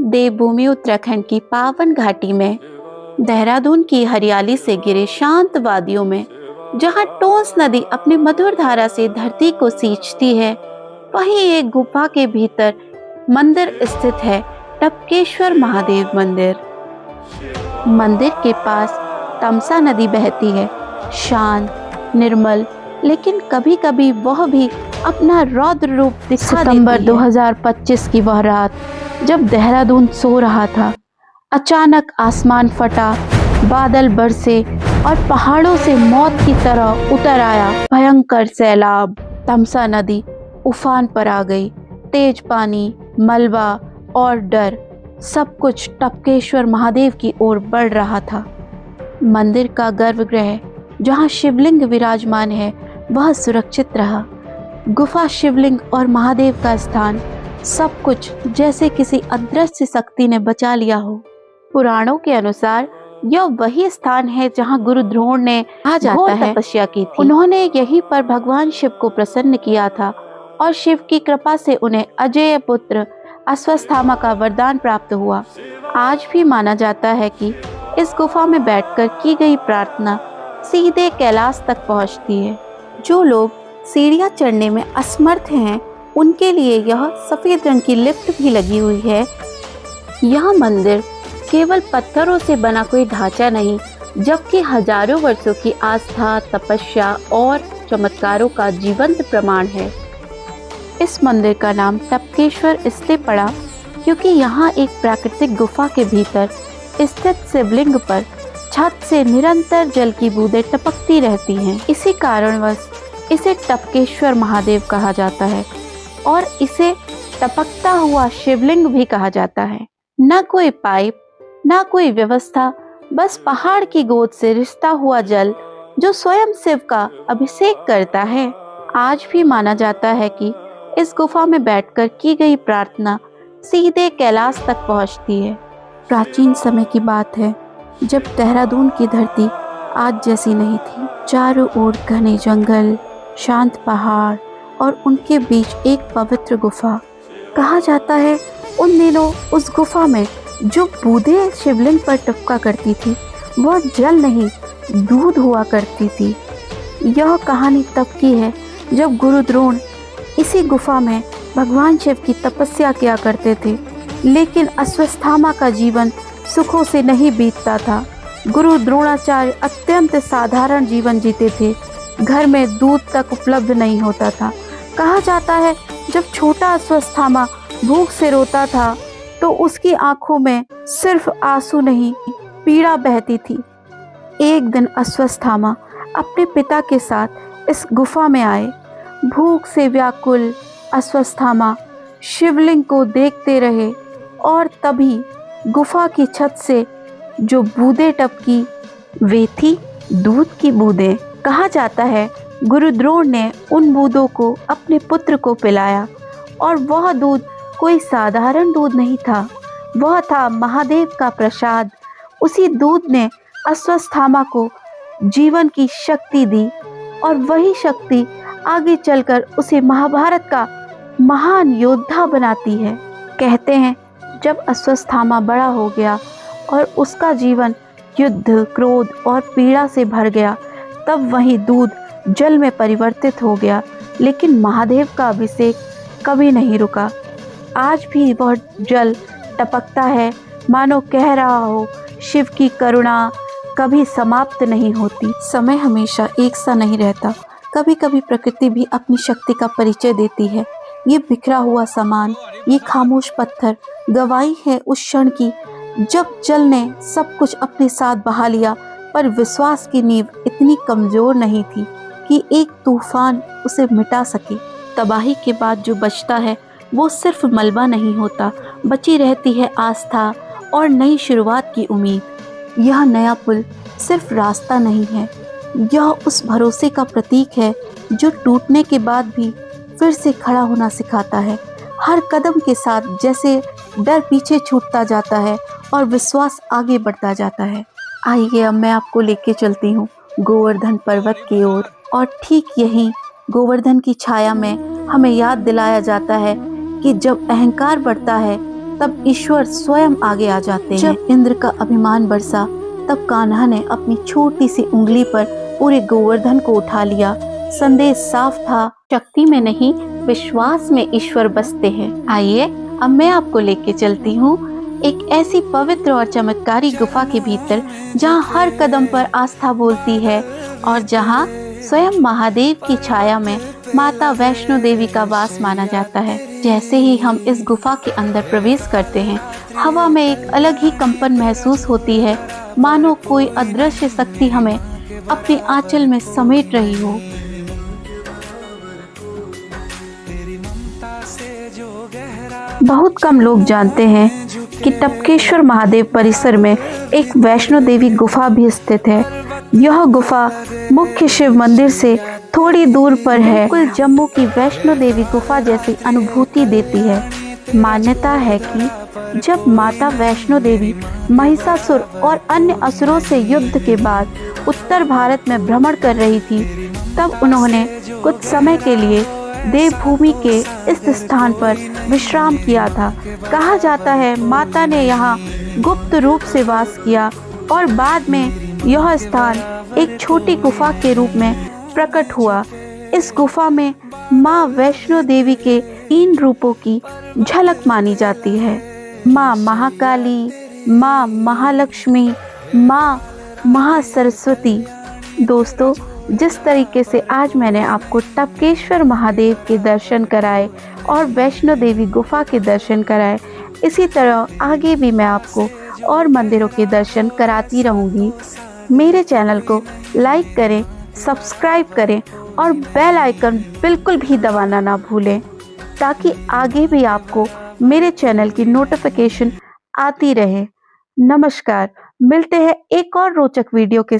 देवभूमि उत्तराखंड की पावन घाटी में, देहरादून की हरियाली से घिरे शांत वादियों में, जहां टोंस नदी अपनी मधुर धारा से धरती को सींचती है, वहीं एक गुफा के भीतर मंदिर स्थित है, टपकेश्वर महादेव मंदिर। मंदिर के पास तमसा नदी बहती है, शांत, निर्मल, लेकिन कभी कभी वह भी अपना रौद्र रूप दिखा देती है। सितंबर 2025 की वह रात, जब देहरादून सो रहा था, अचानक आसमान फटा, बादल बरसे और पहाड़ों से मौत की तरह उतर आया भयंकर सैलाब। तमसा नदी उफान पर आ गई। तेज पानी, मलबा और डर, सब कुछ टपकेश्वर महादेव की ओर बढ़ रहा था। मंदिर का गर्भगृह, जहां शिवलिंग विराजमान है, वह सुरक्षित रहा। गुफा, शिवलिंग और महादेव का स्थान, सब कुछ जैसे किसी अदृश्य शक्ति ने बचा लिया हो। पुराणों के अनुसार यह वही स्थान है जहां गुरु द्रोण ने घोर तपस्या की थी। उन्होंने यहीं पर भगवान शिव को प्रसन्न किया था और शिव की कृपा से उन्हें अजेय पुत्र अश्वत्थामा का वरदान प्राप्त हुआ। आज भी माना जाता है कि इस गुफा में बैठकर की गई प्रार्थना सीधे कैलाश तक पहुंचती है। जो लोग सीढ़ियां चढ़ने में असमर्थ हैं, उनके लिए यह सफेद रंग की लिफ्ट भी लगी हुई है। यह मंदिर केवल पत्थरों से बना कोई ढांचा नहीं, जबकि हजारों वर्षों की आस्था, तपस्या और चमत्कारों का जीवंत प्रमाण है। इस मंदिर का नाम टपकेश्वर इसलिए पड़ा क्योंकि यहाँ एक प्राकृतिक गुफा के भीतर स्थित शिवलिंग पर छत से निरंतर जल की बूंदें टपकती रहती हैं। इसी कारणवश इसे टपकेश्वर महादेव कहा जाता है और इसे टपकता हुआ शिवलिंग भी कहा जाता है। न कोई पाइप, न कोई व्यवस्था, बस पहाड़ की गोद से रिश्ता हुआ जल जो स्वयं शिव का अभिषेक करता है। आज भी माना जाता है कि इस गुफा में बैठकर की गई प्रार्थना सीधे कैलाश तक पहुंचती है। प्राचीन समय की बात है, जब देहरादून की धरती आज जैसी नहीं थी। चारों ओर घने जंगल, शांत पहाड़ और उनके बीच एक पवित्र गुफा। कहा जाता है उन दिनों उस गुफा में जो बूंदें शिवलिंग पर टपका करती थी, वह जल नहीं, दूध हुआ करती थी। यह कहानी तब की है जब गुरु द्रोण इसी गुफा में भगवान शिव की तपस्या किया करते थे, लेकिन अश्वत्थामा का जीवन सुखों से नहीं बीतता था। गुरु द्रोणाचार्य अत्यंत साधारण जीवन जीते थे। घर में दूध तक उपलब्ध नहीं होता था। कहा जाता है जब छोटा अश्वत्थामा भूख से रोता था तो उसकी आंखों में सिर्फ आंसू नहीं, पीड़ा बहती थी। एक दिन अश्वत्थामा अपने पिता के साथ इस गुफा में आए। भूख से व्याकुल अश्वत्थामा शिवलिंग को देखते रहे और तभी गुफा की छत से जो बूंदें टपकी, वे थी दूध की बूंदें। कहा जाता है गुरु द्रोण ने उन बूंदों को अपने पुत्र को पिलाया और वह दूध कोई साधारण दूध नहीं था, वह था महादेव का प्रसाद। उसी दूध ने अश्वत्थामा को जीवन की शक्ति दी और वही शक्ति आगे चलकर उसे महाभारत का महान योद्धा बनाती है। कहते हैं जब अश्वत्थामा बड़ा हो गया और उसका जीवन युद्ध, क्रोध और पीड़ा से भर गया, तब वही दूध जल में परिवर्तित हो गया, लेकिन महादेव का अभिषेक कभी नहीं रुका। आज भी वह जल टपकता है, मानो कह रहा हो शिव की करुणा कभी समाप्त नहीं होती। समय हमेशा एक सा नहीं रहता, कभी कभी प्रकृति भी अपनी शक्ति का परिचय देती है। ये बिखरा हुआ सामान, ये खामोश पत्थर गवाही है उस क्षण की जब जल ने सब कुछ अपने साथ बहा लिया, पर विश्वास की नींव इतनी कमजोर नहीं थी कि एक तूफान उसे मिटा सके। तबाही के बाद जो बचता है वो सिर्फ मलबा नहीं होता, बची रहती है आस्था और नई शुरुआत की उम्मीद। यह नया पुल सिर्फ रास्ता नहीं है, यह उस भरोसे का प्रतीक है जो टूटने के बाद भी फिर से खड़ा होना सिखाता है। हर कदम के साथ जैसे डर पीछे छूटता जाता है और विश्वास आगे बढ़ता जाता है। आइए अब मैं आपको लेके चलती हूँ गोवर्धन पर्वत की ओर, और ठीक यहीं गोवर्धन की छाया में हमें याद दिलाया जाता है कि जब अहंकार बढ़ता है तब ईश्वर स्वयं आगे आ जाते हैं। जब इंद्र का अभिमान बरसा तब कान्हा ने अपनी छोटी सी उंगली पर पूरे गोवर्धन को उठा लिया। संदेश साफ था, शक्ति में नहीं विश्वास में ईश्वर बसते हैं। आइए अब मैं आपको लेके चलती हूँ एक ऐसी पवित्र और चमत्कारी गुफा के भीतर जहाँ हर कदम पर आस्था बोलती है और जहाँ स्वयं महादेव की छाया में माता वैष्णो देवी का वास माना जाता है। जैसे ही हम इस गुफा के अंदर प्रवेश करते हैं, हवा में एक अलग ही कंपन महसूस होती है, मानो कोई अदृश्य शक्ति हमें अपने आंचल में समेट रही हो। बहुत कम लोग जानते हैं कि टपकेश्वर महादेव परिसर में एक वैष्णो देवी गुफा भी स्थित है। यह गुफा मुख्य शिव मंदिर से थोड़ी दूर पर है। बिल्कुल जम्मू की वैष्णो देवी गुफा जैसी अनुभूति देती है। मान्यता है कि जब माता वैष्णो देवी महिषासुर और अन्य असुरों से युद्ध के बाद उत्तर भारत में भ्रमण कर रही थी, तब उन्होंने कुछ समय के लिए देवभूमि के इस स्थान पर विश्राम किया था। कहा जाता है माता ने यहाँ गुप्त रूप से वास किया और बाद में यह स्थान एक छोटी गुफा के रूप में प्रकट हुआ। इस गुफा में माँ वैष्णो देवी के 3 रूपों की झलक मानी जाती है। माँ महाकाली, माँ महालक्ष्मी, माँ महासरस्वती। दोस्तों, जिस तरीके से आज मैंने आपको टपकेश्वर महादेव के दर्शन कराए और वैष्णो देवी गुफा के दर्शन कराए, इसी तरह आगे भी मैं आपको और मंदिरों के दर्शन कराती रहूँगी। मेरे चैनल को लाइक करें, सब्सक्राइब करें और बेल आइकन बिल्कुल भी दबाना ना भूलें, ताकि आगे भी आपको मेरे चैनल की नोटिफिकेशन आती रहे। नमस्कार, मिलते हैं एक और रोचक वीडियो के